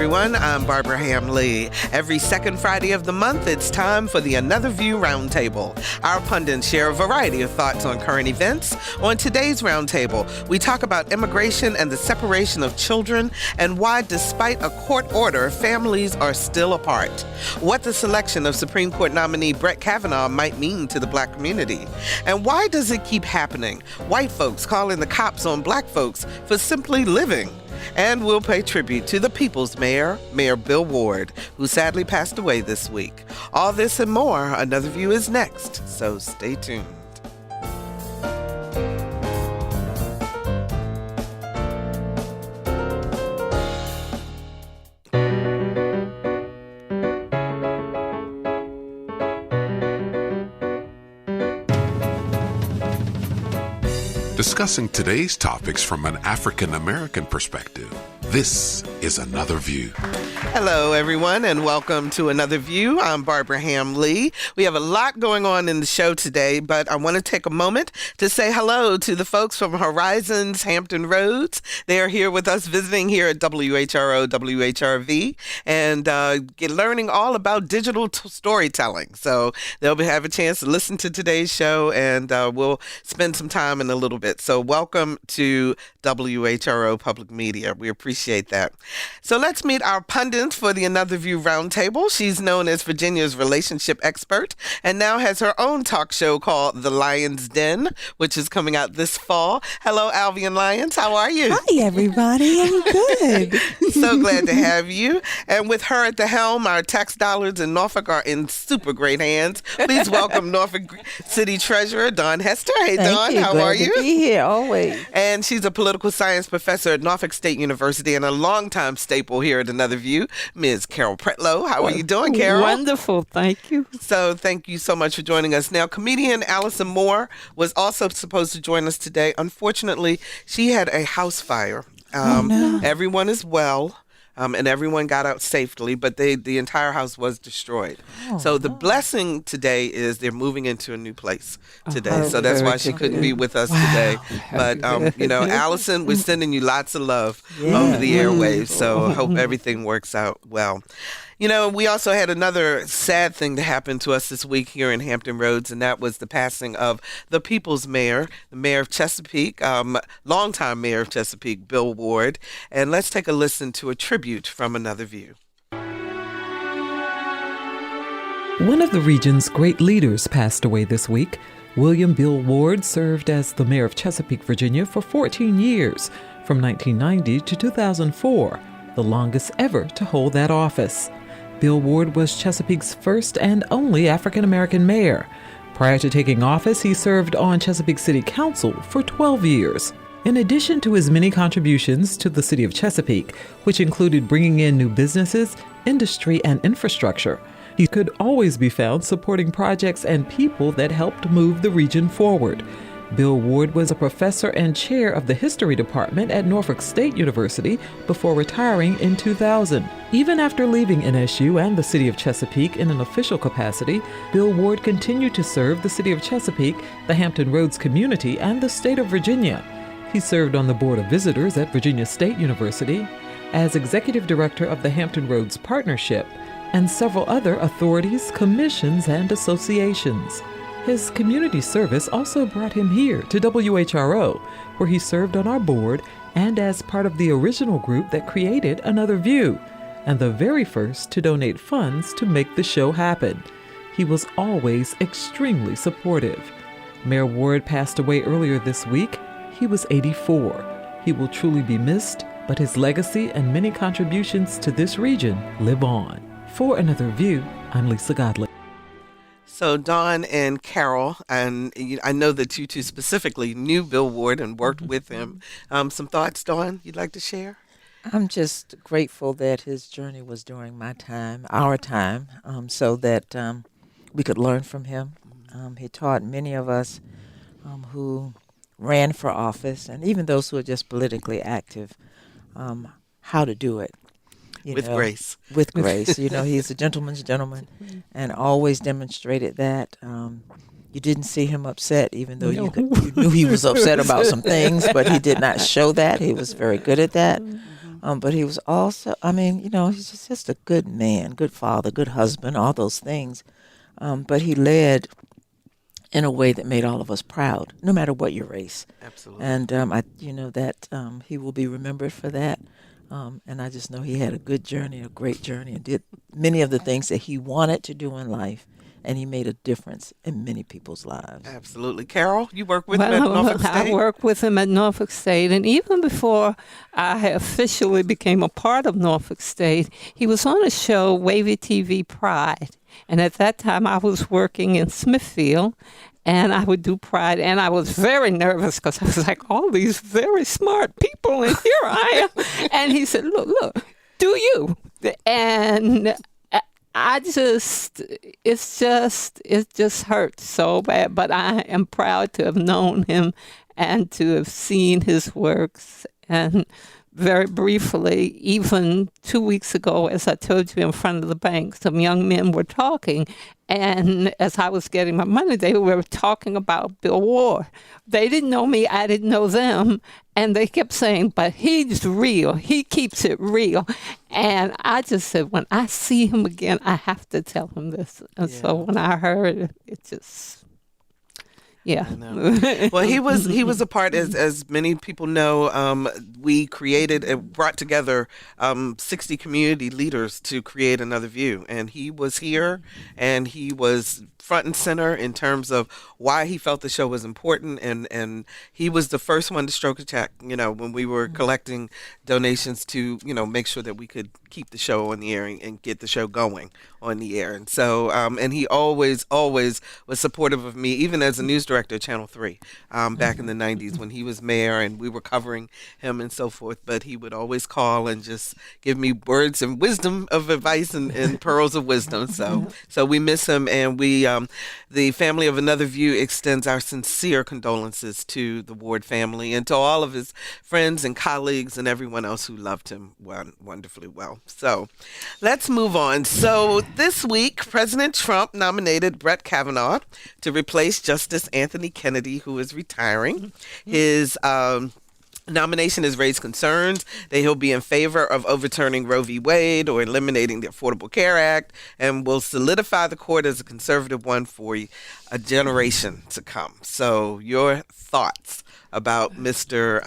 everyone. I'm Barbara Hamlee. Every second Friday of the month, it's time for the Another View Roundtable. Our pundits share a variety of thoughts on current events. On today's Roundtable, we talk about immigration and the separation of children and why, despite a court order, families are still apart. What the selection of Supreme Court nominee Brett Kavanaugh might mean to the black community. And why does it keep happening? White folks calling the cops on black folks for simply living. And we'll pay tribute to the people's mayor, Mayor Bill Ward, who sadly passed away this week. All this and more, Another View is next, so stay tuned. Discussing today's topics from an African-American perspective, this is Another View. Hello, everyone, and welcome to Another View. I'm Barbara Hamlee. We have a lot going on in the show today, but I want to take a moment to say hello to the folks from Horizons Hampton Roads. They are here with us visiting here at WHRO, WHRV, and learning all about digital storytelling. So they'll have a chance to listen to today's show, and we'll spend some time in a little bit. So welcome to WHRO Public Media. We appreciate that. So let's meet our pundit for the Another View Roundtable. She's known as Virginia's relationship expert and now has her own talk show called The Lyons Den, which is coming out this fall. Hello, Alvean Lyons. How are you? Hi, everybody. I'm good. So glad to have you. And with her at the helm, our tax dollars in Norfolk are in super great hands. Please welcome Norfolk City Treasurer Daun Hester. Hey, Daun, how are you? Glad to be here, always. And she's a political science professor at Norfolk State University and a longtime staple here at Another View, Ms. Carol Pretlow. How are you doing, Carol? Wonderful. Thank you. So thank you so much for joining us. Now, comedian Allison Moore was also supposed to join us today. Unfortunately, she had a house fire. No. Everyone is well. And everyone got out safely, but the entire house was destroyed. So the blessing today is they're moving into a new place today. So that's why she couldn't be with us today. But, Allison, we're sending you lots of love over the airwaves. So I hope everything works out well. You know, we also had another sad thing to happen to us this week here in Hampton Roads, and that was the passing of the people's mayor, the mayor of Chesapeake, longtime mayor of Chesapeake, Bill Ward. And let's take a listen to a tribute from Another View. One of the region's great leaders passed away this week. William Bill Ward served as the mayor of Chesapeake, Virginia for 14 years, from 1990 to 2004, the longest ever to hold that office. Bill Ward was Chesapeake's first and only African-American mayor. Prior to taking office, he served on Chesapeake City Council for 12 years. In addition to his many contributions to the city of Chesapeake, which included bringing in new businesses, industry, and infrastructure, he could always be found supporting projects and people that helped move the region forward. Bill Ward was a professor and chair of the history department at Norfolk State University before retiring in 2000. Even after leaving NSU and the city of Chesapeake in an official capacity, Bill Ward continued to serve the city of Chesapeake, the Hampton Roads community, and the state of Virginia. He served on the Board of Visitors at Virginia State University, as executive director of the Hampton Roads Partnership, and several other authorities, commissions, and associations. His community service also brought him here to WHRO, where he served on our board and as part of the original group that created Another View, and the very first to donate funds to make the show happen. He was always extremely supportive. Mayor Ward passed away earlier this week. He was 84. He will truly be missed, but his legacy and many contributions to this region live on. For Another View, I'm Lisa Godley. So Daun and Carol, and I know that you two specifically knew Bill Ward and worked with him. Some thoughts, Daun, you'd like to share? I'm just grateful that his journey was during my time, our time, so that we could learn from him. He taught many of us who ran for office, and even those who are just politically active, how to do it. With grace. With grace. He's a gentleman's gentleman and always demonstrated that. You didn't see him upset, even though you knew he was upset about some things, but he did not show that. He was very good at that. But he was also, he's just a good man, good father, good husband, all those things. But he led in a way that made all of us proud, no matter what your race. Absolutely. And he will be remembered for that. And I just know he had a good journey, a great journey, and did many of the things that he wanted to do in life. And he made a difference in many people's lives. Absolutely. Carol, you work with him at Norfolk State? I worked with him at Norfolk State. And even before I officially became a part of Norfolk State, he was on a show, Wavy TV Pride. And at that time, I was working in Smithfield. And I would do Pride, and I was very nervous because I was like, all these very smart people, and here I am. And he said, look, do you? And it just hurts so bad. But I am proud to have known him and to have seen his works. And very briefly, even 2 weeks ago, as I told you in front of the bank, some young men were talking. And as I was getting my money, they were talking about Bill Ward. They didn't know me. I didn't know them. And they kept saying, but he's real. He keeps it real. And I just said, when I see him again, I have to tell him this. And so when I heard it just... Yeah. Well, he was a part, as many people know, we created and brought together 60 community leaders to create Another View. And he was here, and he was front and center in terms of why he felt the show was important, and he was the first one to stroke a check, when we were collecting donations to, make sure that we could keep the show on the air and get the show going on the air. And so, and he always was supportive of me, even as a news director at Channel 3 back in the 90s when he was mayor and we were covering him and so forth. But he would always call and just give me words and wisdom of advice and pearls of wisdom. So we miss him, and the family of Another View extends our sincere condolences to the Ward family and to all of his friends and colleagues and everyone else who loved him wonderfully well. So let's move on. So this week, President Trump nominated Brett Kavanaugh to replace Justice Anthony Kennedy, who is retiring. His nomination has raised concerns that he'll be in favor of overturning Roe v. Wade or eliminating the Affordable Care Act, and will solidify the court as a conservative one for a generation to come. So your thoughts about Mr.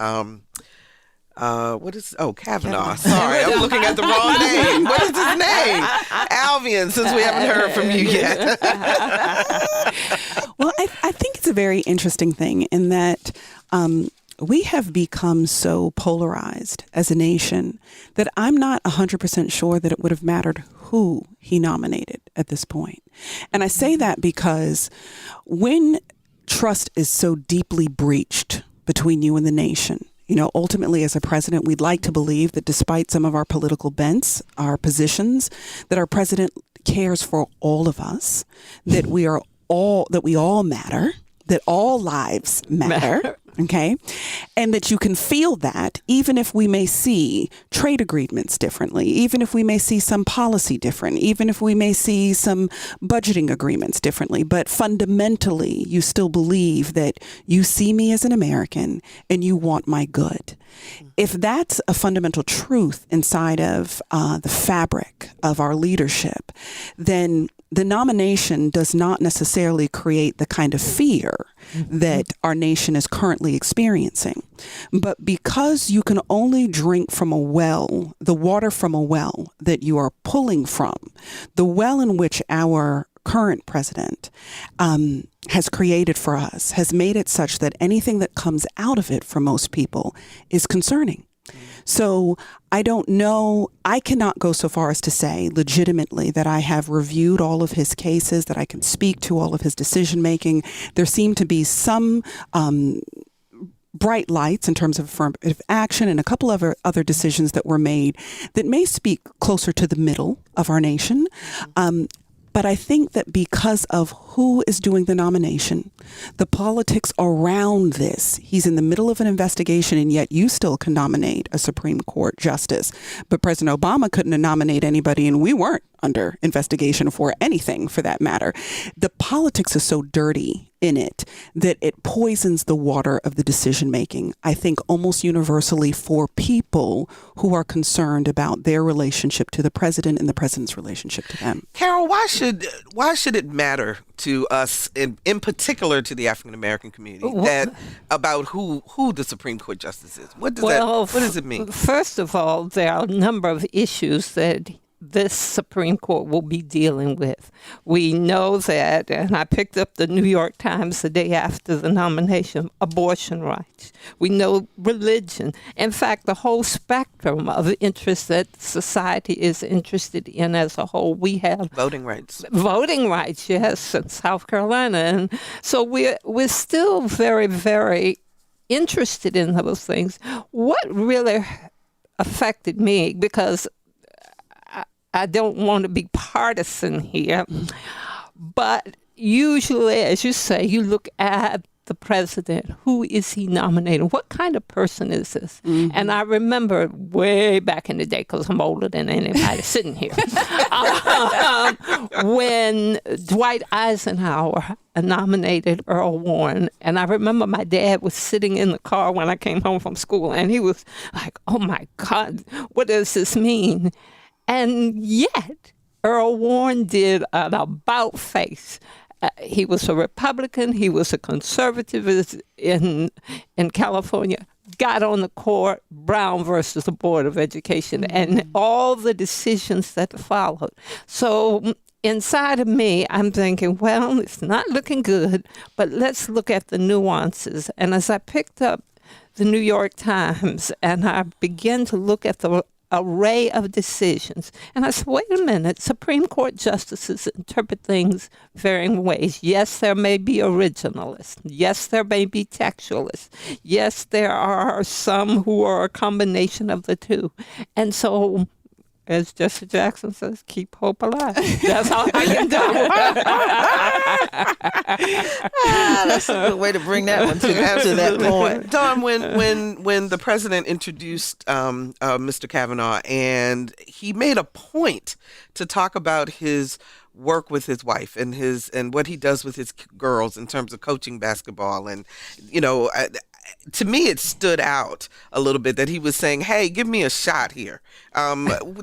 Kavanaugh. Sorry, I'm looking at the wrong name. What is his name? Alvean, since we haven't heard from you yet. Well, I think it's a very interesting thing in that we have become so polarized as a nation that I'm not 100% sure that it would have mattered who he nominated at this point. And I say that because when trust is so deeply breached between you and the nation, ultimately as a president, we'd like to believe that despite some of our political bents, our positions, that our president cares for all of us, that we all matter, that all lives matter. Okay. And that you can feel that even if we may see trade agreements differently, even if we may see some policy different, even if we may see some budgeting agreements differently, but fundamentally you still believe that you see me as an American and you want my good. If that's a fundamental truth inside of the fabric of our leadership, then the nomination does not necessarily create the kind of fear that our nation is currently experiencing. But because you can only drink from a well, the water from a well that you are pulling from, the well in which our current president has created for us, has made it such that anything that comes out of it for most people is concerning. So I don't know, I cannot go so far as to say legitimately that I have reviewed all of his cases, that I can speak to all of his decision making. There seem to be some bright lights in terms of affirmative action and a couple of other decisions that were made that may speak closer to the middle of our nation. But I think that because of who is doing the nomination, the politics around this, he's in the middle of an investigation, and yet you still can nominate a Supreme Court justice. But President Obama couldn't nominate anybody, and we weren't under investigation for anything for that matter. The politics is so dirty in it that it poisons the water of the decision making, I think, almost universally for people who are concerned about their relationship to the president and the president's relationship to them. Carol, why should it matter to us, in particular to the African American community, that about who the Supreme Court justice is? What does it mean? First of all, there are a number of issues that this Supreme Court will be dealing with. We know that, and I picked up the New York Times the day after the nomination, abortion rights. We know religion. In fact, the whole spectrum of interests that society is interested in as a whole. We have voting rights. Voting rights, yes, in South Carolina. And so we're still very, very interested in those things. What really affected me, because I don't want to be partisan here, but usually, as you say, you look at the president. Who is he nominating? What kind of person is this? Mm-hmm. And I remember way back in the day, because I'm older than anybody sitting here, when Dwight Eisenhower nominated Earl Warren. And I remember my dad was sitting in the car when I came home from school, and he was like, oh my God, what does this mean? And yet, Earl Warren did an about-face. He was a Republican. He was a conservative in California. Got on the court, Brown versus the Board of Education, and all the decisions that followed. So inside of me, I'm thinking, well, it's not looking good, but let's look at the nuances. And as I picked up the New York Times and I began to look at the array of decisions. And I said, wait a minute, Supreme Court justices interpret things varying ways. Yes, there may be originalists. Yes, there may be textualists. Yes, there are some who are a combination of the two. And so, as Jesse Jackson says, keep hope alive. That's all I can do. That's a good way to bring that one to that point. Daun, when the president introduced Mr. Kavanaugh, and he made a point to talk about his work with his wife and what he does with his girls in terms of coaching basketball, and to me, it stood out a little bit that he was saying, hey, give me a shot here.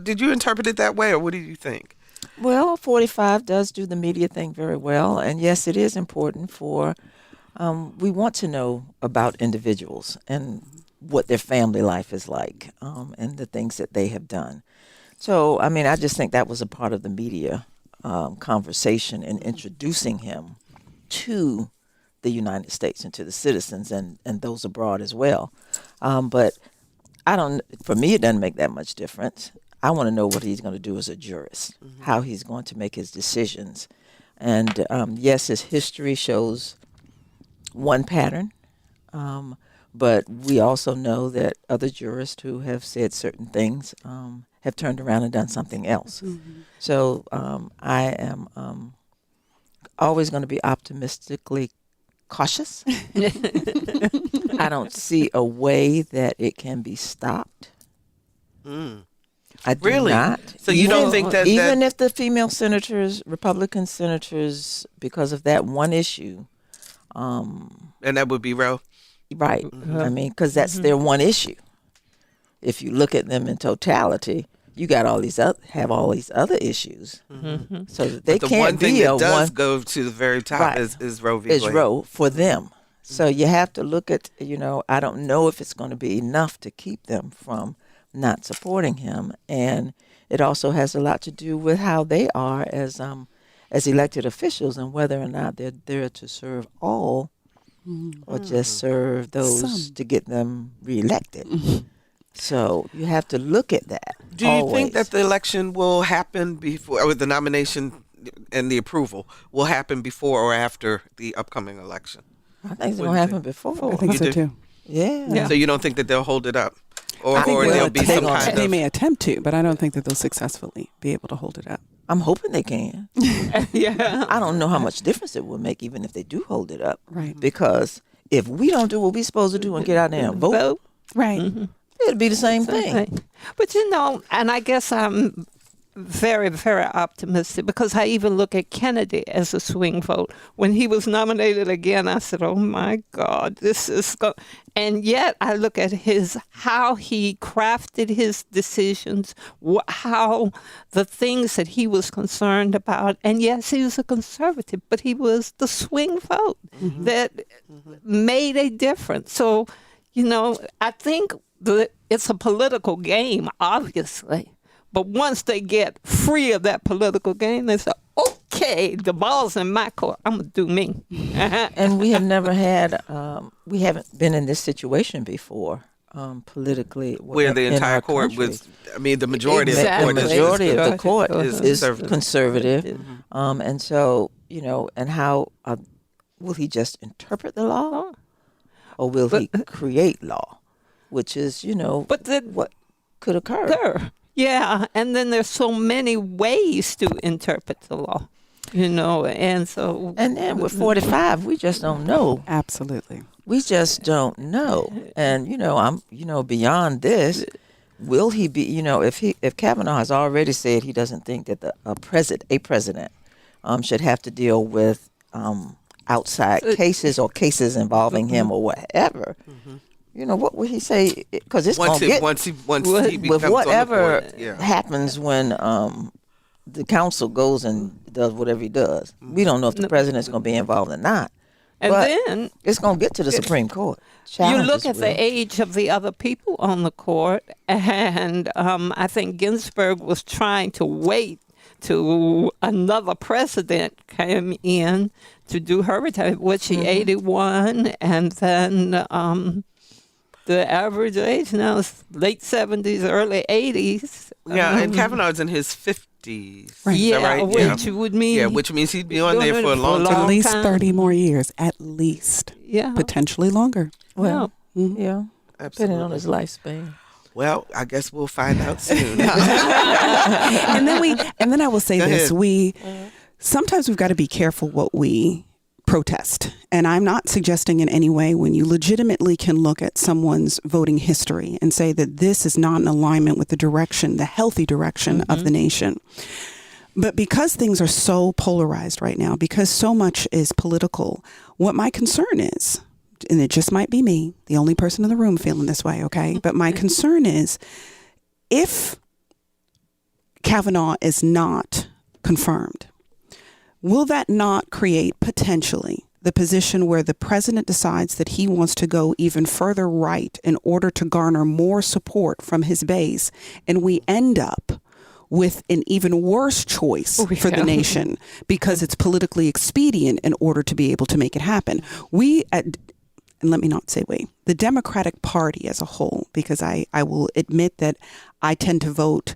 Did you interpret it that way, or what do you think? Well, 45 does do the media thing very well. And yes, it is important for, we want to know about individuals and what their family life is like, and the things that they have done. So, I mean, I just think that was a part of the media conversation in introducing him to the United States and to the citizens and those abroad as well. But for me, it doesn't make that much difference. I want to know what he's going to do as a jurist, how he's going to make his decisions. And yes, his history shows one pattern, but we also know that other jurists who have said certain things have turned around and done something else. Mm-hmm. So I am always going to be optimistically cautious. I don't see a way that it can be stopped. I do really? not. So you don't think that even if the female senators, Republican senators, because of that one issue, and that would be Roe, right? Mm-hmm. I mean, because that's their one issue. If you look at them in totality, you got all these other issues. Mm-hmm. So that they but the can't one thing be that does go to the very top right. is Roe v. Is Wade. Roe for them. So you have to look at, I don't know if it's going to be enough to keep them from not supporting him. And it also has a lot to do with how they are as elected officials and whether or not they're there to serve all or just serve those to get them reelected. So you have to look at that. Do you think that the election will happen before, or the nomination and the approval will happen before or after the upcoming election? I think it's going to happen before. I think so too. Yeah. So you don't think that they'll hold it up? Or there'll be some kind of... They may attempt to, but I don't think that they'll successfully be able to hold it up. I'm hoping they can. Yeah. I don't know how much difference it will make even if they do hold it up. Right. Because if we don't do what we're supposed to do and get out there and vote, right. It'll be the same thing. But and I guess I'm very, very optimistic, because I even look at Kennedy as a swing vote. When he was nominated again, I said, oh my God, this is and yet I look at how he crafted his decisions, how the things that he was concerned about. And yes, he was a conservative, but he was the swing vote that made a difference. So, I think it's a political game, obviously. But once they get free of that political game, they say, okay, the ball's in my court. I'm going to do me. And we have never had, we haven't been in this situation before, politically. Where the entire court was, the majority Exactly. of the court The majority of the court is is conservative. And so, and how will he just interpret the law? Or will he create law? Which is, but what could occur. Yeah, and then there's so many ways to interpret the law, and so... And then with 45, we just don't know. Absolutely. We just don't know. And, I'm, beyond this, will he be, if Kavanaugh has already said he doesn't think that a president should have to deal with outside cases or cases involving him or whatever, what would he say? Because it's going to get once he with becomes whatever on the court, happens when the council goes and does whatever he does. We don't know if the president's going to be involved or not. And but then it's going to get to the Supreme Court. You look at will. the age of the other people on the court, and I think Ginsburg was trying to wait till another president came in to do her retirement. Was she 81? And then the average age now is late 70s, early 80s. Yeah, and Kavanaugh's in his 50s. Right. Yeah, right? which would mean... Yeah, which means he'd be on there for a long At time. least time. 30 more years, at least. Yeah. Potentially longer. Well, Mhm. yeah, Absolutely. depending on his lifespan. Well, I guess we'll find out soon. and then I will say Go this: ahead. sometimes we've got to be careful what we protest. And I'm not suggesting in any way when you legitimately can look at someone's voting history and say that this is not in alignment with the healthy direction of the nation. But because things are so polarized right now, because so much is political, what my concern is, and it just might be me, the only person in the room feeling this way, okay? But my concern is if Kavanaugh is not confirmed, will that not create potentially the position where the president decides that he wants to go even further right in order to garner more support from his base, and we end up with an even worse choice for the nation because it's politically expedient in order to be able to make it happen? And let me not say the Democratic Party as a whole, because I will admit that I tend to vote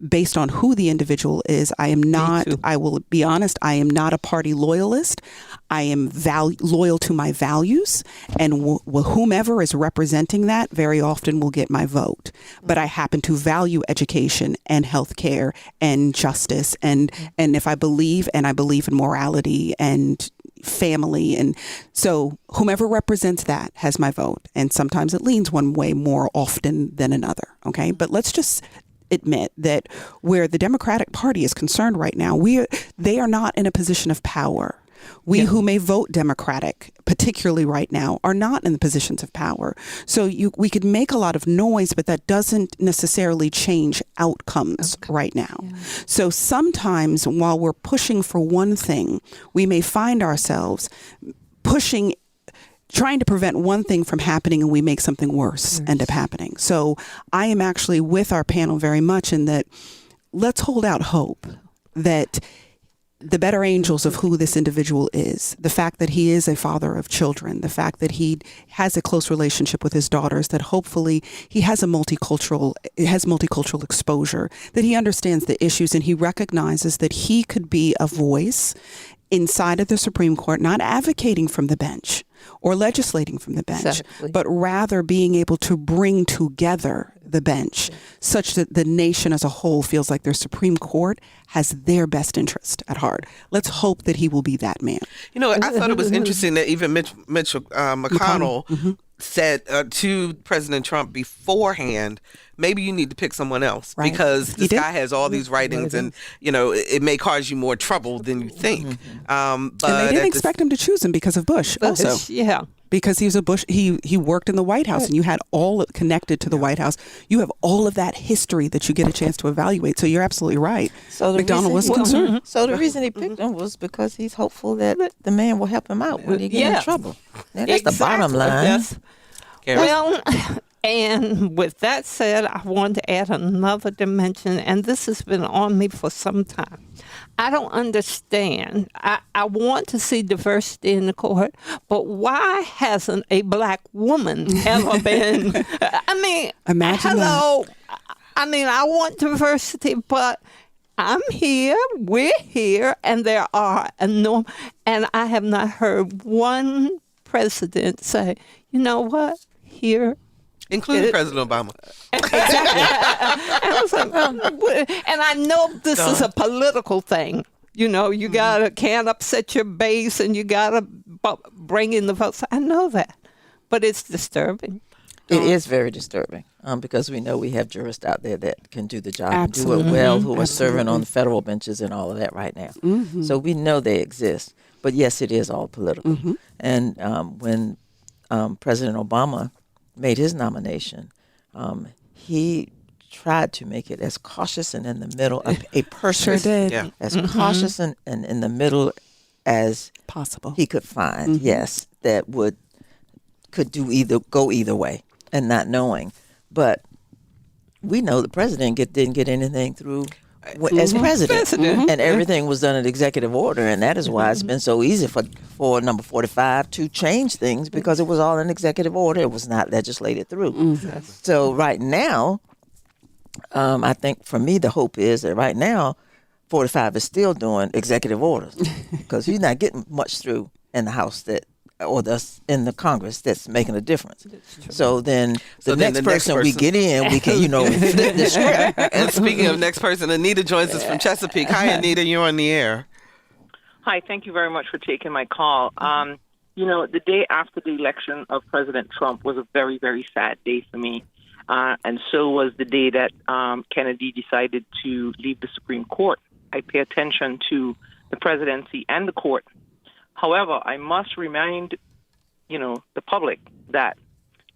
based on who the individual is. I am not, I will be honest, I am not a party loyalist. I am loyal to my values, and whomever is representing that very often will get my vote. But I happen to value education and healthcare and justice. And if I believe in morality and family. And so whomever represents that has my vote. And sometimes it leans one way more often than another. Okay. But let's just admit that where the Democratic Party is concerned right now, they are not in a position of power. We who may vote Democratic, particularly right now, are not in the positions of power. So we could make a lot of noise, but that doesn't necessarily change outcomes right now. Yeah. So sometimes while we're pushing for one thing, we may find ourselves trying to prevent one thing from happening, and we make something worse end up happening. So I am actually with our panel very much in that let's hold out hope that the better angels of who this individual is, the fact that he is a father of children, the fact that he has a close relationship with his daughters, that hopefully he has multicultural exposure, that he understands the issues, and he recognizes that he could be a voice inside of the Supreme Court, not advocating from the bench or legislating from the bench, but rather being able to bring together the bench such that the nation as a whole feels like their Supreme Court has their best interest at heart. Let's hope that he will be that man. I thought it was interesting that even Mitch McConnell said to President Trump beforehand, maybe you need to pick someone else because this guy has all these writings and, it may cause you more trouble than you think. But and they didn't expect him to choose him because of Bush also. Yeah. Because he was a Bush, he worked in the White House, and you had all connected to the White House. You have all of that history that you get a chance to evaluate. So you're absolutely right. So McDonald was concerned. So the reason he picked him was because he's hopeful that the man will help him out when he gets in trouble. Now, that's the bottom line. Yes. Well, and with that said, I want to add another dimension, and this has been on me for some time. I don't understand. I want to see diversity in the court, but why hasn't a black woman ever been? Imagine hello. That. I want diversity, but I'm here, we're here, and there are and I have not heard one president say, you know what, here. Including President Obama. Exactly. And I know this is a political thing. You can't upset your base and you got to bring in the votes. I know that. But it's disturbing. It is very disturbing because we know we have jurists out there that can do the job Absolutely. and do it well, who are serving on the federal benches and all of that right now. Mm-hmm. So we know they exist. But yes, it is all political. Mm-hmm. And when President Obama made his nomination, he tried to make it as cautious and in the middle of a person. Sure did. Yeah. As cautious and in the middle as possible he could find, yes, that could go either way and not knowing. But we know the president didn't get anything through as president. And everything was done in executive order, and that is why it's been so easy for number 45 to change things, because it was all in executive order. It was not legislated through. So right now, I think for me the hope is that right now 45 is still doing executive orders because he's not getting much through in the House in the Congress that's making a difference. So then the next person we get in, we can, flip the script. And speaking of next person, Anita joins us from Chesapeake. Hi, Anita, you're on the air. Hi, thank you very much for taking my call. The day after the election of President Trump was a very, very sad day for me. And so was the day that Kennedy decided to leave the Supreme Court. I pay attention to the presidency and the court. However, I must remind, the public that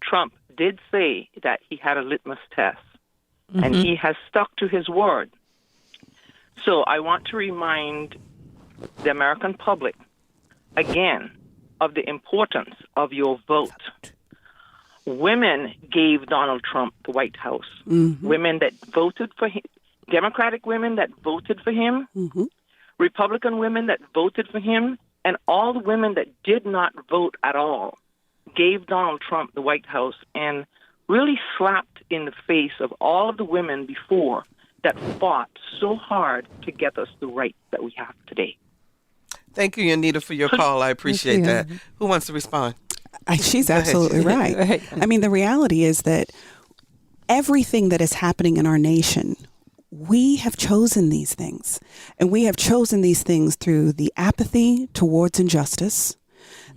Trump did say that he had a litmus test, and he has stuck to his word. So I want to remind the American public, again, of the importance of your vote. Women gave Donald Trump the White House. Women that voted for him, Democratic women that voted for him, Republican women that voted for him, and all the women that did not vote at all gave Donald Trump the White House and really slapped in the face of all of the women before that fought so hard to get us the rights that we have today. Thank you, Anita, for your call. I appreciate that. Who wants to respond? She's absolutely right. I mean, the reality is that everything that is happening in our nation, we have chosen these things. And we have chosen these things through the apathy towards injustice,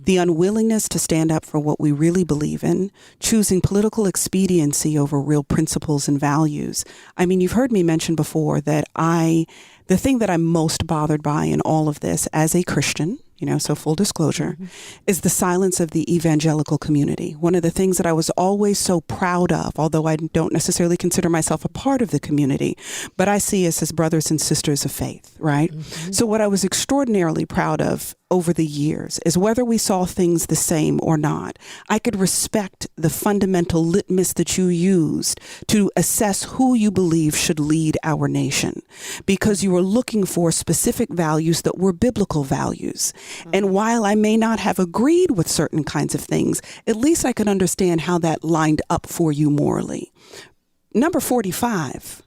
the unwillingness to stand up for what we really believe in, choosing political expediency over real principles and values. I mean, you've heard me mention before that the thing that I'm most bothered by in all of this as a Christian, so full disclosure, is the silence of the evangelical community. One of the things that I was always so proud of, although I don't necessarily consider myself a part of the community, but I see us as brothers and sisters of faith, right? So what I was extraordinarily proud of over the years is whether we saw things the same or not, I could respect the fundamental litmus that you used to assess who you believe should lead our nation, because you were looking for specific values that were biblical values. And while I may not have agreed with certain kinds of things, at least I could understand how that lined up for you morally. Number 45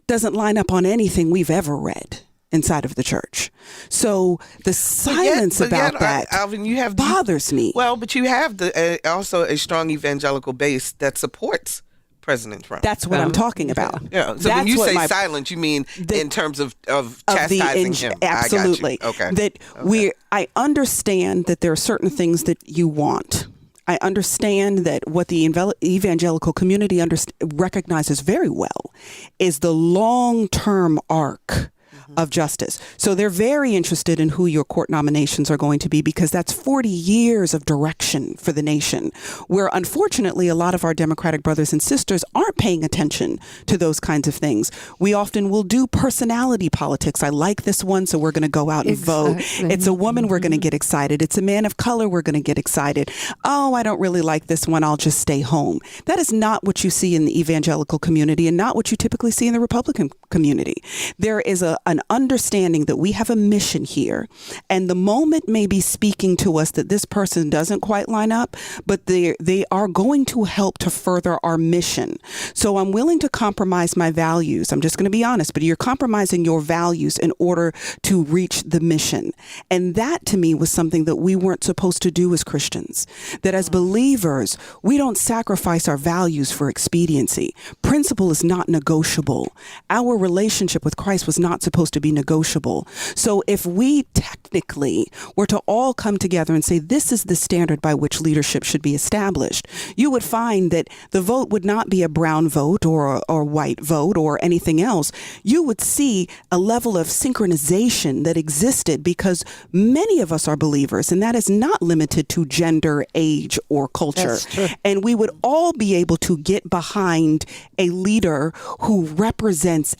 doesn't line up on anything we've ever read inside of the church. So the silence about that Alvin, bothers me. Well, but you have also a strong evangelical base that supports President Trump. That's what I'm talking about. Yeah. So when you say silence, you mean in terms of chastising him. Absolutely. I got you. Okay. I understand that there are certain things that you want. I understand that what the evangelical community recognizes very well is the long-term arc of justice. So they're very interested in who your court nominations are going to be, because that's 40 years of direction for the nation, where unfortunately a lot of our Democratic brothers and sisters aren't paying attention to those kinds of things. We often will do personality politics. I like this one, so we're going to go out and vote. It's a woman, we're going to get excited. It's a man of color, we're going to get excited. Oh, I don't really like this one, I'll just stay home. That is not what you see in the evangelical community, and not what you typically see in the Republican community. There is an understanding that we have a mission here, and the moment may be speaking to us that this person doesn't quite line up, but they are going to help to further our mission. So I'm willing to compromise my values. I'm just going to be honest, but you're compromising your values in order to reach the mission. And that to me was something that we weren't supposed to do as Christians. That as believers, we don't sacrifice our values for expediency. Principle is not negotiable. Our relationship with Christ was not supposed to be negotiable. So if we technically were to all come together and say, this is the standard by which leadership should be established, you would find that the vote would not be a brown vote or white vote or anything else. You would see a level of synchronization that existed, because many of us are believers, and that is not limited to gender, age, or culture. And we would all be able to get behind a leader who represents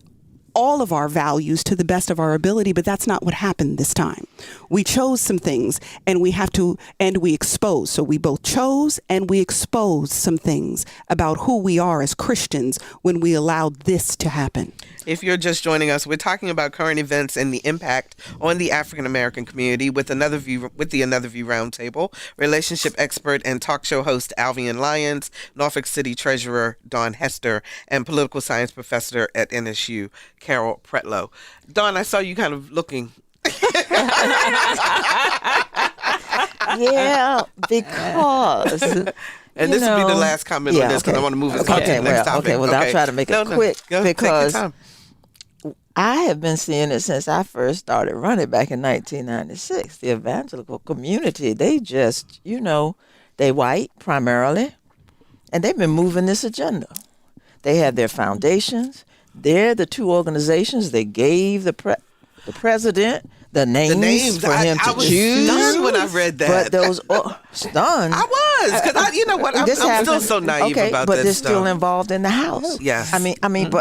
all of our values to the best of our ability, but that's not what happened this time. We chose some things, and we exposed. So we both chose and we exposed some things about who we are as Christians when we allowed this to happen. If you're just joining us, we're talking about current events and the impact on the African American community with the Another View Roundtable. Relationship expert and talk show host Alvean Lyons, Norfolk City Treasurer Daun Hester, and political science professor at NSU Carol Pretlow. Daun, I saw you kind of looking. Yeah, because. And this will be the last comment on this, because I want to move us on to the next topic. I'll try to make it quick, because take your time. I have been seeing it since I first started running back in 1996. The evangelical community, they just, they white primarily, and they've been moving this agenda. They have their foundations. They're the two organizations that gave the president the names for him to choose. I was stunned when I read that. But those stunned. I was, because you know what? I'm still so naive about but this they're stuff. still involved in the House. Yes. But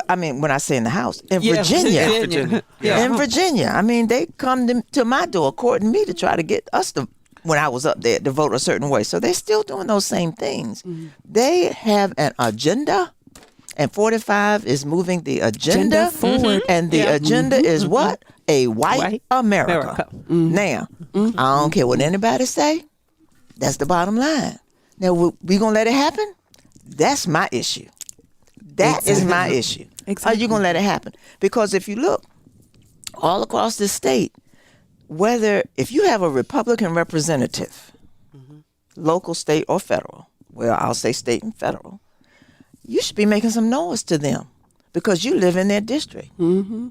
when I say in the House, in Virginia. In Virginia. They come to my door, courting me to try to get us to, when I was up there, to vote a certain way. So they're still doing those same things. Mm-hmm. They have an agenda, and 45 is moving the agenda forward. And the agenda is what? A white America. Mm-hmm. Now, I don't care what anybody say. That's the bottom line. Now, we going to let it happen? That's my issue. That is my issue. Exactly. Are you going to let it happen? Because if you look all across the state, if you have a Republican representative, local, state, or federal, well, I'll say state and federal, you should be making some noise to them, because you live in their district. Mm-hmm.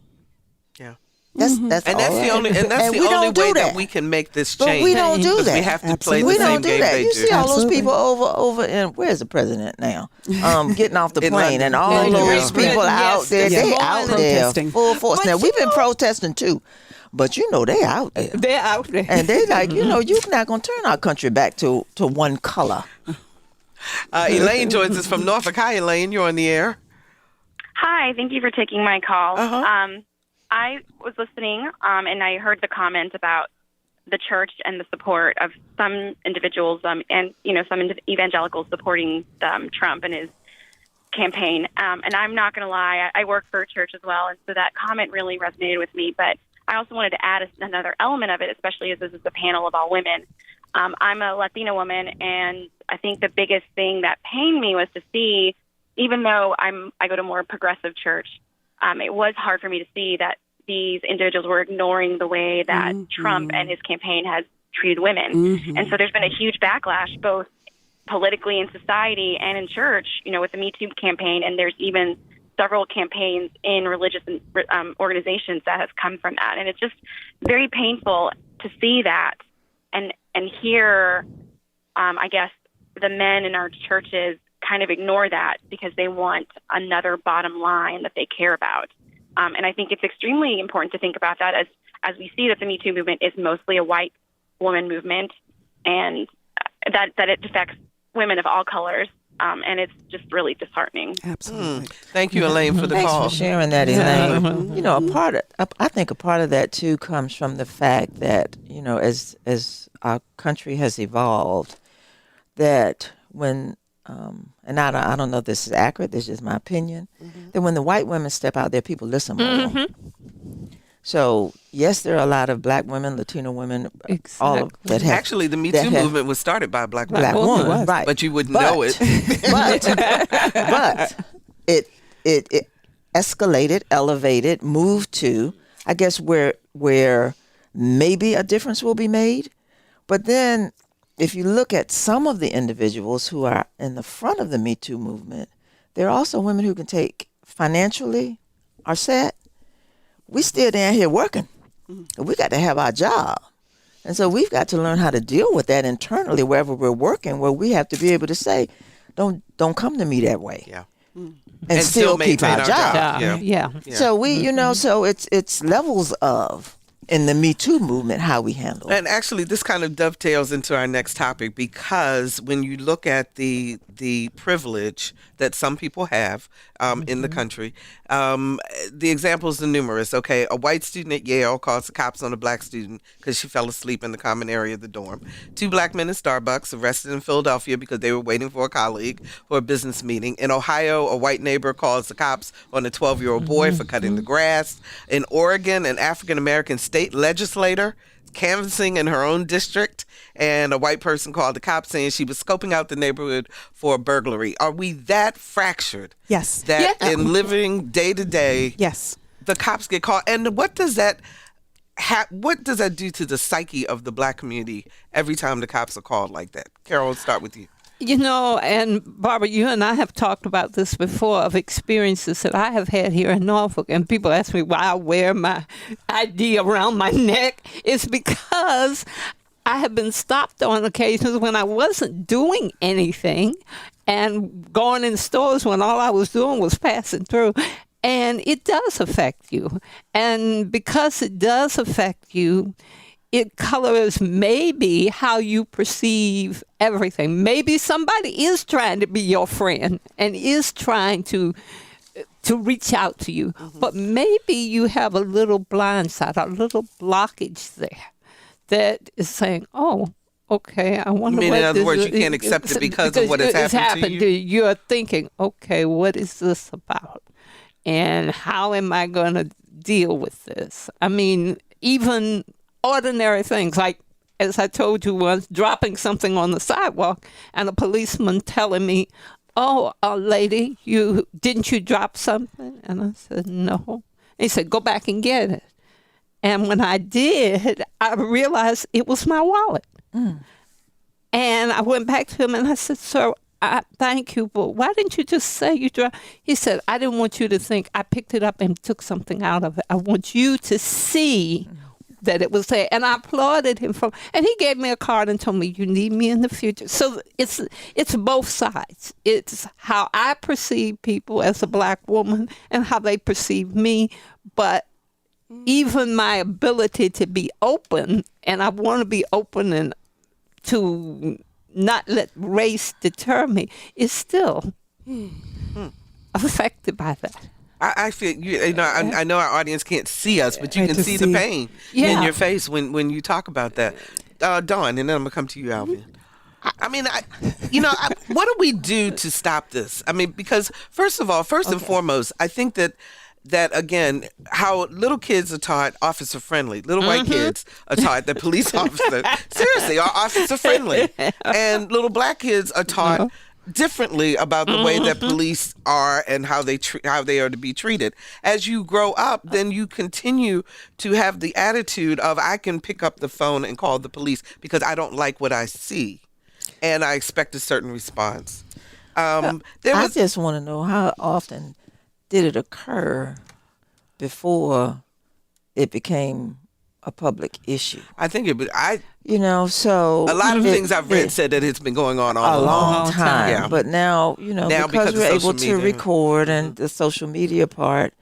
Yeah. That's the only way that we can make this change. But we don't do that. We have to play the same game they do. You see all those people over in, where's the president now? Getting off the plane, and all those people out there, they out there full force. Now, we've been protesting too, but they out there. They're out there. And they like, you're not going to turn our country back to one color. Elaine joins us from Norfolk. Hi, Elaine. You're on the air. Hi. Thank you for taking my call. Uh-huh. I was listening, and I heard the comment about the church and the support of some individuals, and some evangelicals supporting Trump and his campaign. And I'm not going to lie, I work for a church as well, and so that comment really resonated with me. But I also wanted to add another element of it, especially as this is a panel of all women. I'm a Latina woman, and I think the biggest thing that pained me was to see, even though I go to a more progressive church, it was hard for me to see that these individuals were ignoring the way that Trump and his campaign has treated women. Mm-hmm. And so there's been a huge backlash, both politically in society and in church, with the Me Too campaign. And there's even several campaigns in religious organizations that has come from that. And it's just very painful to see that and hear, I guess, the men in our churches kind of ignore that because they want another bottom line that they care about. And I think it's extremely important to think about that as we see that the Me Too movement is mostly a white woman movement, and that it affects women of all colors. And it's just really disheartening. Absolutely. Thank you, Elaine, for the Thanks call. for sharing that, Elaine. You know, I think a part of that too comes from the fact that, you know, as our country has evolved, that when and I don't know if this is accurate, this is just my opinion, that when the white women step out there, people listen more. So, yes, there are a lot of black women, Latino women, all of that have. Actually, the Me Too movement was started by a black woman, right? But you wouldn't know it. but it escalated, elevated, moved to, I guess, where maybe a difference will be made. But then, if you look at some of the individuals who are in the front of the Me Too movement, there are also women who can take financially are set. We still down here working. We got to have our job. And so we've got to learn how to deal with that internally wherever we're working, where we have to be able to say, don't come to me that way. Yeah. And still keep our job. Yeah. So we, you know, so it's levels of, in the Me Too movement, how we handle it. And actually, this kind of dovetails into our next topic, because when you look at the privilege that some people have in the country, the examples are numerous. Okay, a white student at Yale calls the cops on a black student because she fell asleep in the common area of the dorm. 2 black men in Starbucks arrested in Philadelphia because they were waiting for a colleague for a business meeting. In Ohio, a white neighbor calls the cops on a 12-year-old boy for cutting the grass. In Oregon, an African-American state legislator canvassing in her own district, and a white person called the cops saying she was scoping out the neighborhood for a burglary. Are we that fractured? Yes. That in living day to day, Yes. the cops get called? And what does that do to the psyche of the black community every time the cops are called like that? Carol, let's start with you. You know, and Barbara, you and I have talked about this before, of experiences that I have had here in Norfolk. And people ask me why I wear my ID around my neck. It's because I have been stopped on occasions when I wasn't doing anything and going in stores when all I was doing was passing through. And it does affect you. And because it does affect you, it colors maybe how you perceive everything. Maybe somebody is trying to be your friend and is trying to reach out to you. But maybe you have a little blind side, a little blockage there that is saying, oh, okay, I wonder what in other words, you can't accept it because of what has happened to you? You're thinking, okay, what is this about? And how am I going to deal with this? I mean, even ordinary things, like, as I told you once, dropping something on the sidewalk and a policeman telling me, oh, lady, didn't you drop something? And I said, no. And he said, go back and get it. And when I did, I realized it was my wallet. And I went back to him and I said, sir, thank you, but why didn't you just say you dropped? He said, I didn't want you to think I picked it up and took something out of it. I want you to see that it was there. And I applauded him and he gave me a card and told me, you need me in the future. So it's both sides. It's how I perceive people as a black woman and how they perceive me. But even my ability to be open, and I want to be open and to not let race deter me, is still affected by that. I feel I know our audience can't see us, but you can see the pain in your face when you talk about that. Daun, and then I'm gonna come to you, Alvean. I mean, what do we do to stop this? I mean, because first and foremost, I think that again, how little kids are taught officer friendly. Little white kids are taught that police officers seriously are officer friendly, and little black kids are taught differently about the way that police are and how they are to be treated. As you grow up, then you continue to have the attitude of, I can pick up the phone and call the police because I don't like what I see, and I expect a certain response. I just want to know, how often did it occur before it became a public issue. I think it. So a lot of things I've read said that it's been going on a long time. Yeah. But now, Now because we're able to media. record and the social media part,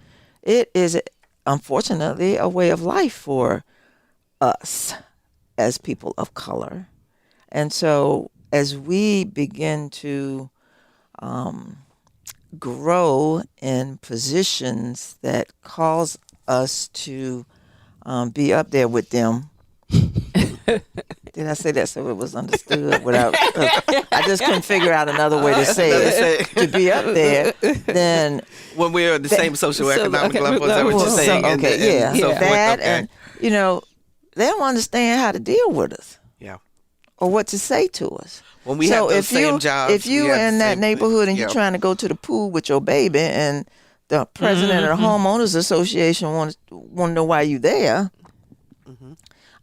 it is unfortunately a way of life for us as people of color. And so as we begin to grow in positions that cause us to be up there with them. Did I say that so it was understood? Without, I just couldn't figure out another way to say it. To be up there, then when we're at the same socioeconomic level, is that what you're saying? And they don't understand how to deal with us. Yeah. Or what to say to us. When we have those same jobs, if you in that neighborhood and you're trying to go to the pool with your baby, and the president of the homeowners association want to know why you there.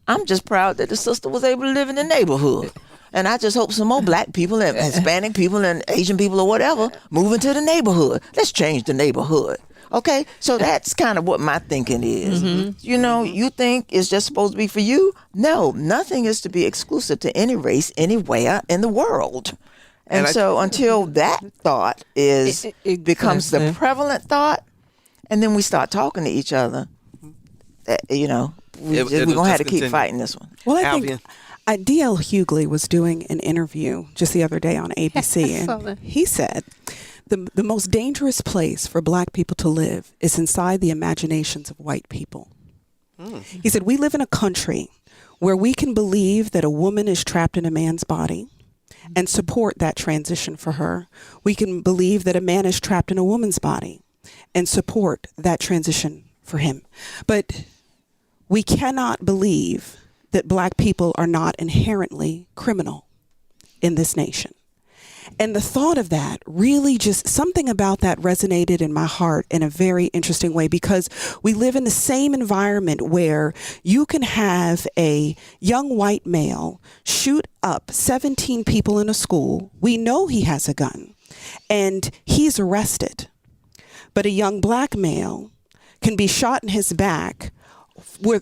I'm just proud that the sister was able to live in the neighborhood. And I just hope some more black people and Hispanic people and Asian people or whatever move into the neighborhood. Let's change the neighborhood. Okay? So that's kind of what my thinking is. You think it's just supposed to be for you? No, nothing is to be exclusive to any race anywhere in the world. And so until that thought becomes the prevalent thought, and then we start talking to each other, we're going to have to keep fighting this one. Well, I think D.L. Hughley was doing an interview just the other day on ABC, and he said the most dangerous place for black people to live is inside the imaginations of white people. He said, we live in a country where we can believe that a woman is trapped in a man's body and support that transition for her. We can believe that a man is trapped in a woman's body and support that transition for him. But we cannot believe that black people are not inherently criminal in this nation. And the thought of that really just, something about that resonated in my heart in a very interesting way, because we live in the same environment where you can have a young white male shoot up 17 people in a school. We know he has a gun and he's arrested. But a young black male can be shot in his back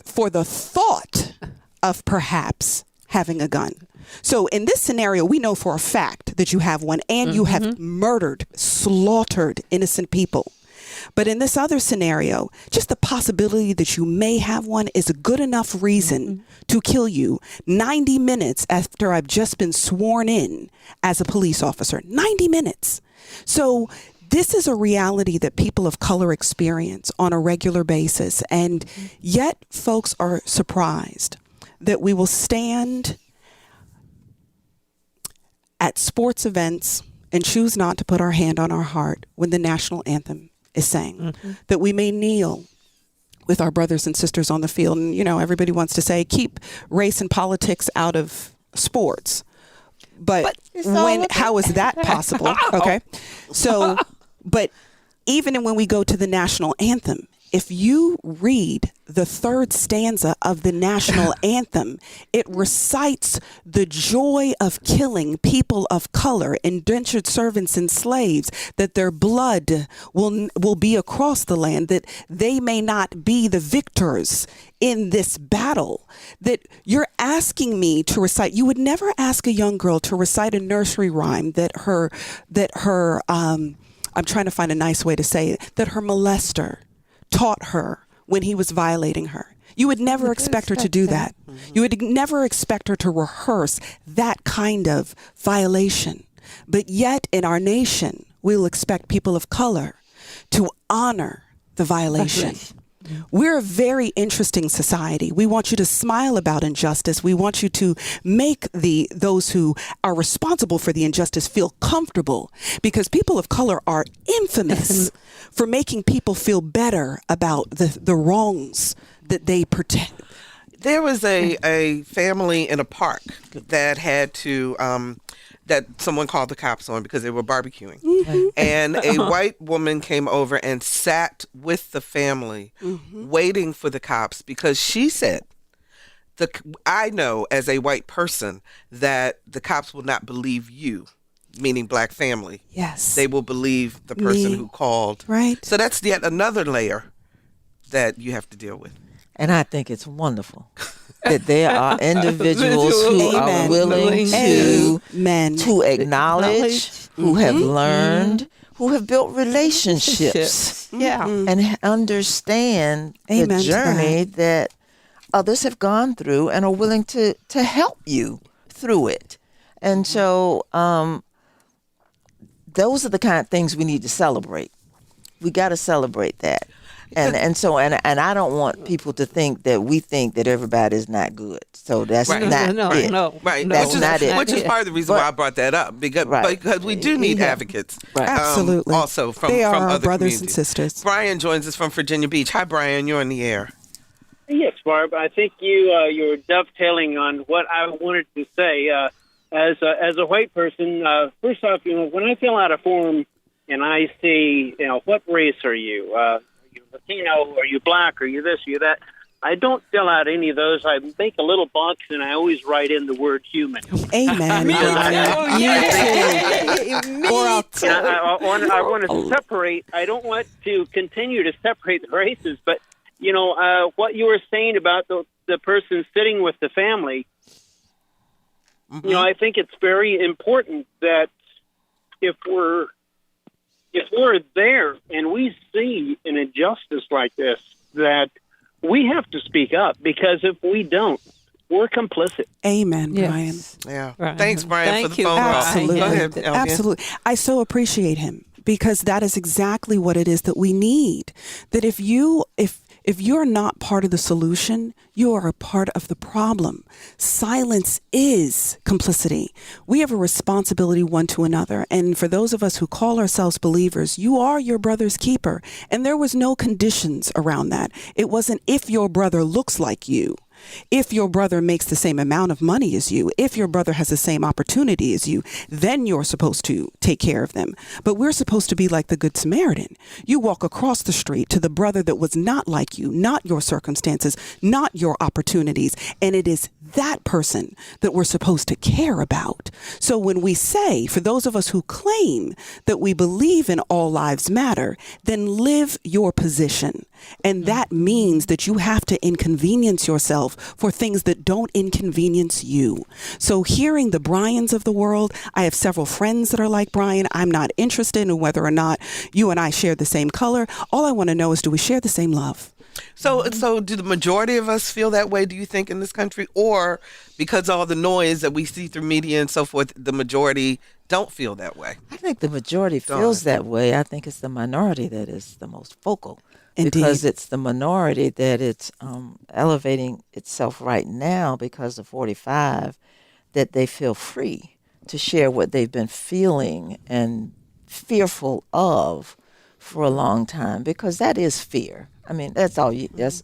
for the thought of perhaps having a gun. So in this scenario, we know for a fact that you have one and you have murdered, slaughtered innocent people. But in this other scenario, just the possibility that you may have one is a good enough reason to kill you 90 minutes after I've just been sworn in as a police officer. 90 minutes. So this is a reality that people of color experience on a regular basis. And yet folks are surprised that we will stand at sports events and choose not to put our hand on our heart when the national anthem is sang, that we may kneel with our brothers and sisters on the field. And, everybody wants to say, keep race and politics out of sports. But how is that possible? Okay. So, but even when we go to the national anthem, if you read the third stanza of the national anthem, it recites the joy of killing people of color, indentured servants and slaves, that their blood will be across the land, that they may not be the victors in this battle. That you're asking me to recite. You would never ask a young girl to recite a nursery rhyme that her I'm trying to find a nice way to say it, that her molester taught her when he was violating her. You would never expect her to do that. You would never expect her to rehearse that kind of violation. But yet in our nation, we'll expect people of color to honor the violation. We're a very interesting society. We want you to smile about injustice. We want you to make those who are responsible for the injustice feel comfortable, because people of color are infamous for making people feel better about the wrongs that they protect. There was a family in a park that had to that someone called the cops on because they were barbecuing. And a white woman came over and sat with the family waiting for the cops, because she said, I know as a white person that the cops will not believe you, meaning black family. Yes. They will believe the person who called. Right. So that's yet another layer that you have to deal with. And I think it's wonderful that there are individuals who are willing to acknowledge, who have learned, who have built relationships, and understand the journey that others have gone through and are willing to help you through it. And so those are the kind of things we need to celebrate. We got to celebrate that. And I don't want people to think that we think that everybody is not good. So that's not it. Right. That's not it. Which is part of the reason why I brought that up, because we do need advocates. Right. Absolutely. Also from they are from our other brothers communities. and sisters. Brian joins us from Virginia Beach. Hi, Brian. You're on the air. Yes, Barb. I think you were dovetailing on what I wanted to say. As a white person, first off, when I fill out a form and I see, what race are you? Are you Latino? Are you black? Are you this? Are you that? I don't fill out any of those. I make a little box and I always write in the word human. Amen. I want to separate. I don't want to continue to separate the races, but what you were saying about the person sitting with the family. I think it's very important that if we're there and we see an injustice like this, that we have to speak up, because if we don't, we're complicit. Amen, Brian. Yeah. Right. Thanks, Brian, for the phone call. Absolutely. Go ahead, Alvean. Absolutely. I so appreciate him, because that is exactly what it is that we need. That if you're not part of the solution, you are a part of the problem. Silence is complicity. We have a responsibility one to another. And for those of us who call ourselves believers, you are your brother's keeper. And there was no conditions around that. It wasn't if your brother looks like you. If your brother makes the same amount of money as you, if your brother has the same opportunity as you, then you're supposed to take care of them. But we're supposed to be like the Good Samaritan. You walk across the street to the brother that was not like you, not your circumstances, not your opportunities. And it is that person that we're supposed to care about. So when we say, for those of us who claim that we believe in all lives matter, then live your position. And that means that you have to inconvenience yourself for things that don't inconvenience you. So hearing the Bryans of the world, I have several friends that are like Brian. I'm not interested in whether or not you and I share the same color. All I want to know is, do we share the same love? So do the majority of us feel that way, do you think, in this country? Or because of all the noise that we see through media and so forth, the majority don't feel that way? I think the majority feels that way. I think it's the minority that is the most vocal. Indeed. Because it's the minority that it's elevating itself right now because of 45, that they feel free to share what they've been feeling and fearful of for a long time, because that is fear. I mean, that's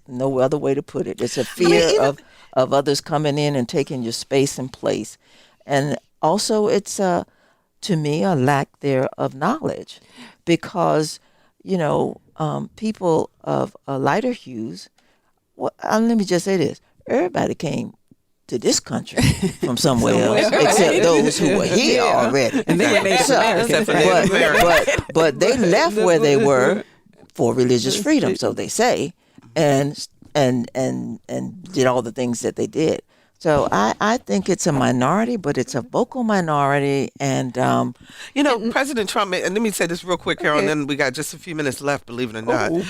no other way to put it. It's a fear of others coming in and taking your space and place. And also it's, to me, a lack there of knowledge, because, people of lighter hues, let me just say this, everybody came to this country from somewhere else, except those who were here already. And they were Native Americans. But they left where they were for religious freedom, so they say, and did all the things that they did. So I think it's a minority, but it's a vocal minority. And, President Trump, and let me say this real quick, Carol, and then we got just a few minutes left, believe it or not. Only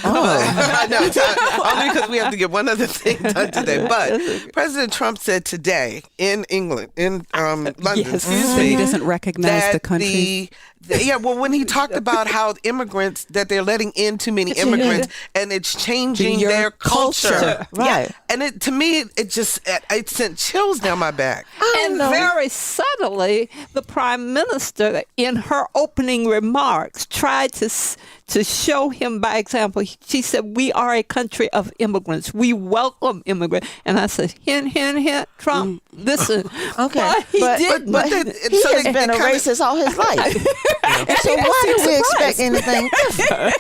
because we have to get one other thing done today. But President Trump said today in England, in London, He doesn't recognize the country. When he talked about how immigrants, that they're letting in too many immigrants, and it's changing their culture. Right. Yeah. And to me, it sent chills down my back. And very subtly, the Prime Minister, in her opening remarks, tried to show him by example. She said, "We are a country of immigrants. We welcome immigrants." And I said, "Hint, hint, hint, Trump, listen." Okay, but he didn't. But he has been a racist all his life. So why do we expect anything different?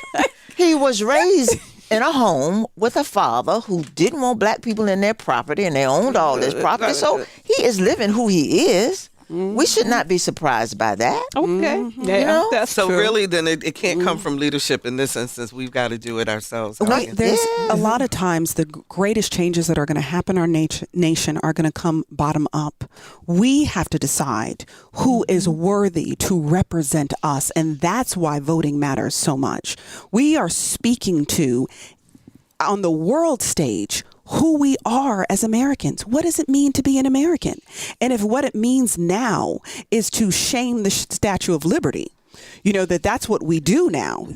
He was raised in a home with a father who didn't want black people in their property, and they owned all this property. So he is living who he is. We should not be surprised by that. Okay. Yeah, You know? that's So true. really, then it can't come from leadership in this instance. We've got to do it ourselves. Right. There's a lot of times the greatest changes that are going to happen in our nation are going to come bottom up. We have to decide who is worthy to represent us. And that's why voting matters so much. We are speaking to, on the world stage, who we are as Americans. What does it mean to be an American? And if what it means now is to shame the Statue of Liberty, you know, that's what we do now.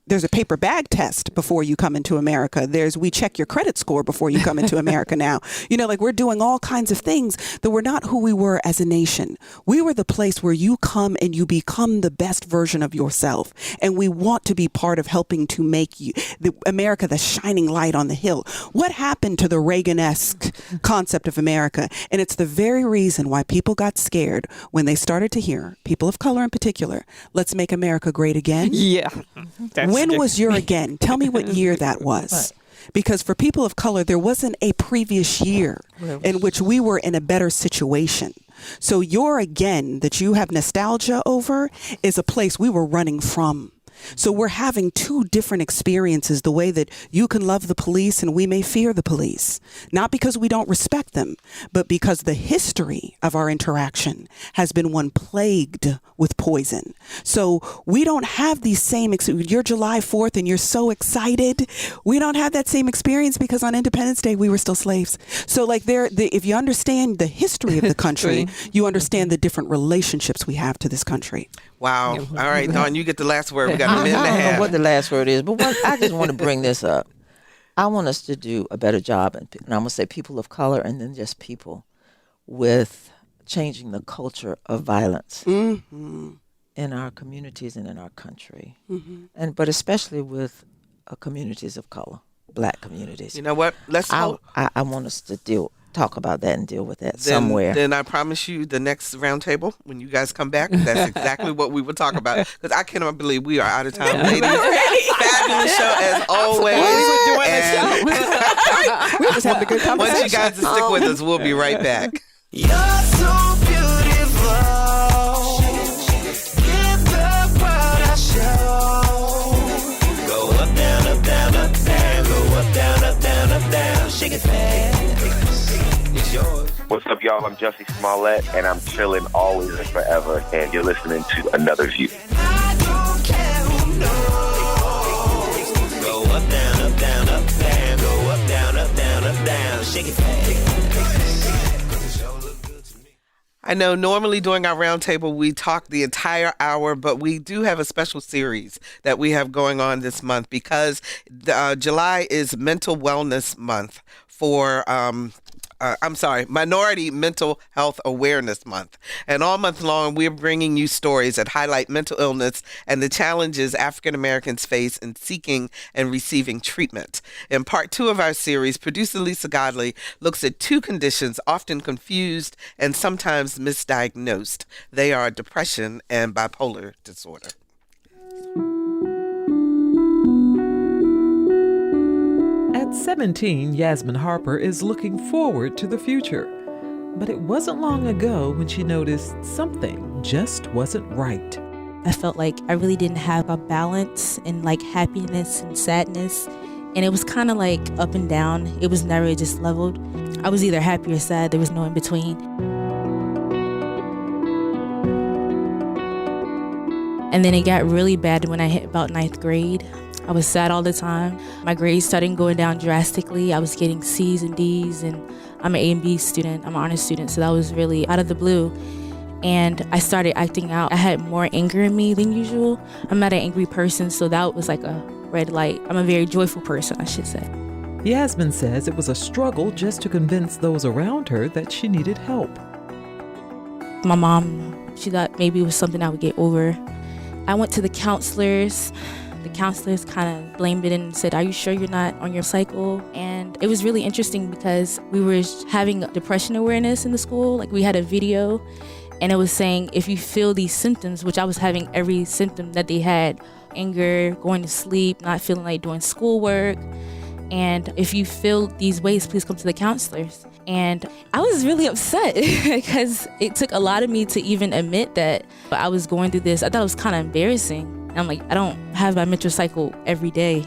There's a paper bag test before you come into America. We check your credit score before you come into America now. You know, like we're doing all kinds of things that we're not who we were as a nation. We were the place where you come and you become the best version of yourself. And we want to be part of helping to make America the shining light on the hill. What happened to the Reagan-esque concept of America? And it's the very reason why people got scared when they started to hear, people of color in particular, let's make America great again. Yeah. When was your again? Tell me what year that was. Because for people of color, there wasn't a previous year in which we were in a better situation. So your again that you have nostalgia over is a place we were running from. So we're having two different experiences, the way that you can love the police and we may fear the police, not because we don't respect them, but because the history of our interaction has been one plagued with poison. So we don't have these same, you're July 4th and you're so excited. We don't have that same experience because on Independence Day, we were still slaves. So like if you understand the history of the country, you understand the different relationships we have to this country. Wow. All right, Dawn, you get the last word. We got a minute and a I don't half. know what the last word is, but I just want to bring this up. I want us to do a better job, and I'm going to say people of color and then just people, with changing the culture of violence in our communities and in our country, but especially with communities of color, Black communities. You know what? I want us to talk about that and deal with that somewhere. Then I promise you the next roundtable, when you guys come back, that's exactly what we will talk about. Because I cannot believe we are out of time, ladies. Fabulous show as always. We were doing a show. We just having a good conversation. Once you guys stick with us, we'll be right back. You're so beautiful. Give the world a show. Go up, down, up, down, up, down. Go up, down, up, down, up, down. Shake it fast. It's yours. What's up, y'all? I'm Jussie Smollett, and I'm chilling always and forever, and you're listening to Another View. I don't care who knows. Go up, down, up, down, up, down. Go up, down, up, down, up, down. Shake it fast. I know normally during our roundtable we talk the entire hour, but we do have a special series that we have going on this month because July is Mental Wellness Month for Minority Mental Health Awareness Month. And all month long, we're bringing you stories that highlight mental illness and the challenges African Americans face in seeking and receiving treatment. In part 2 of our series, producer Lisa Godley looks at 2 conditions often confused and sometimes misdiagnosed. They are depression and bipolar disorder. At 17, Yasmin Harper is looking forward to the future. But it wasn't long ago when she noticed something just wasn't right. I felt like I really didn't have a balance in like happiness and sadness. And it was kind of like up and down. It was never just leveled. I was either happy or sad. There was no in between. And then it got really bad when I hit about 9th grade. I was sad all the time. My grades started going down drastically. I was getting C's and D's, and I'm an A and B student. I'm an honors student, so that was really out of the blue. And I started acting out. I had more anger in me than usual. I'm not an angry person, so that was like a red light. I'm a very joyful person, I should say. Yasmin says it was a struggle just to convince those around her that she needed help. My mom, she thought maybe it was something I would get over. I went to the counselors. The counselors kind of blamed it and said, "Are you sure you're not on your cycle?" And it was really interesting because we were having depression awareness in the school. Like we had a video and it was saying, if you feel these symptoms, which I was having every symptom that they had, anger, going to sleep, not feeling like doing schoolwork. And if you feel these ways, please come to the counselors. And I was really upset because it took a lot of me to even admit that I was going through this. I thought it was kind of embarrassing. And I'm like, I don't have my menstrual cycle every day,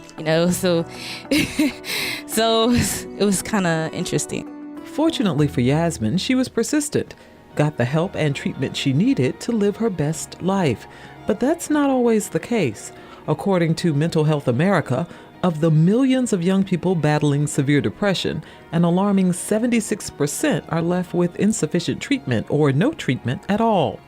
so it was kind of interesting. Fortunately for Yasmin, she was persistent, got the help and treatment she needed to live her best life. But that's not always the case. According to Mental Health America, of the millions of young people battling severe depression, an alarming 76% are left with insufficient treatment or no treatment at all.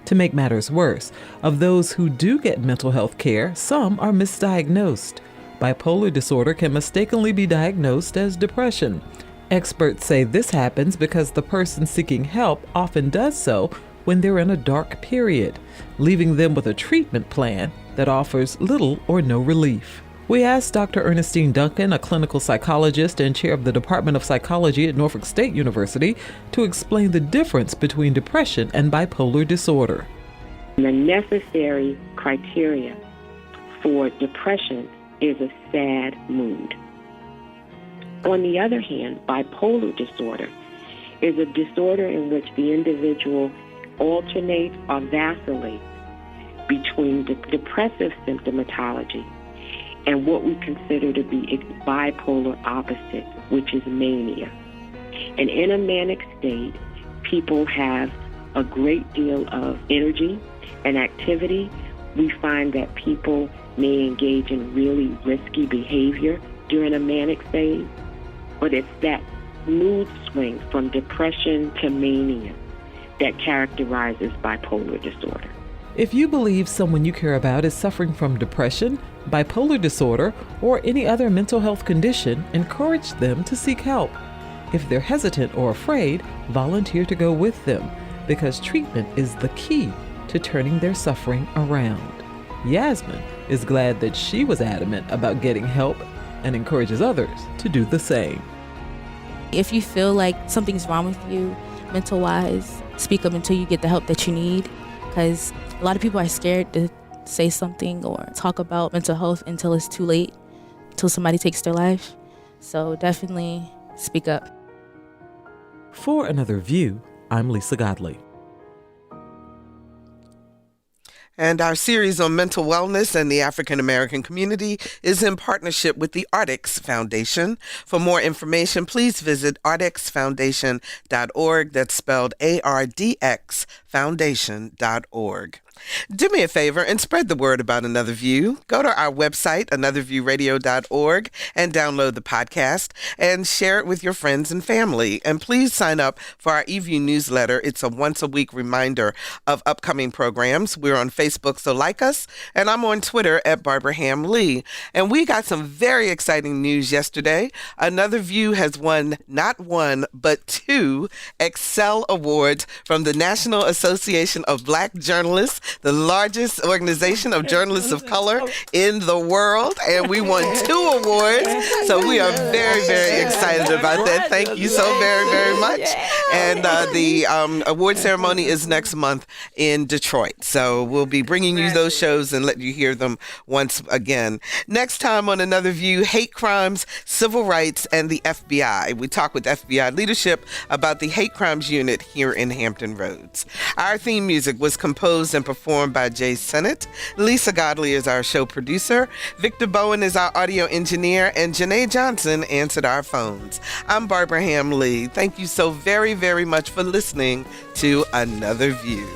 To make matters worse, of those who do get mental health care, some are misdiagnosed. Bipolar disorder can mistakenly be diagnosed as depression. Experts say this happens because the person seeking help often does so when they're in a dark period, leaving them with a treatment plan that offers little or no relief. We asked Dr. Ernestine Duncan, a clinical psychologist and chair of the Department of Psychology at Norfolk State University, to explain the difference between depression and bipolar disorder. The necessary criteria for depression is a sad mood. On the other hand, bipolar disorder is a disorder in which the individual alternates or vacillates between depressive symptomatology and what we consider to be its bipolar opposite, which is mania. And in a manic state, people have a great deal of energy and activity. We find that people may engage in really risky behavior during a manic phase, but it's that mood swing from depression to mania that characterizes bipolar disorder. If you believe someone you care about is suffering from depression, bipolar disorder, or any other mental health condition, encourage them to seek help. If they're hesitant or afraid, volunteer to go with them, because treatment is the key to turning their suffering around. Yasmin is glad that she was adamant about getting help and encourages others to do the same. If you feel like something's wrong with you, mental-wise, speak up until you get the help that you need, because a lot of people are scared to say something or talk about mental health until it's too late, until somebody takes their life. So definitely speak up. For Another View, I'm Lisa Godley. And our series on mental wellness and the African American community is in partnership with the Ardex Foundation. For more information, please visit ardexfoundation.org. That's spelled ARDX foundation.org. Do me a favor and spread the word about Another View. Go to our website, anotherviewradio.org, and download the podcast and share it with your friends and family. And please sign up for our eView newsletter. It's a once-a-week reminder of upcoming programs. We're on Facebook, so like us, and I'm on Twitter at Barbara Ham Lee. And we got some very exciting news yesterday. Another View has won not one, but 2 Excel Awards from the National Association of Black Journalists, the largest organization of journalists of color in the world, and we won 2 awards. So we are very, very excited about that. Thank you so very, very much. And the award ceremony is next month in Detroit. So we'll be bringing you those shows and let you hear them once again. Next time on Another View, hate crimes, civil rights, and the FBI. We talk with FBI leadership about the hate crimes unit here in Hampton Roads. Our theme music was composed and performed by Jay Sennett. Lisa Godley is our show producer. Victor Bowen is our audio engineer, and Janae Johnson answered our phones. I'm Barbara Ham Lee. Thank you so very, very much for listening to Another View.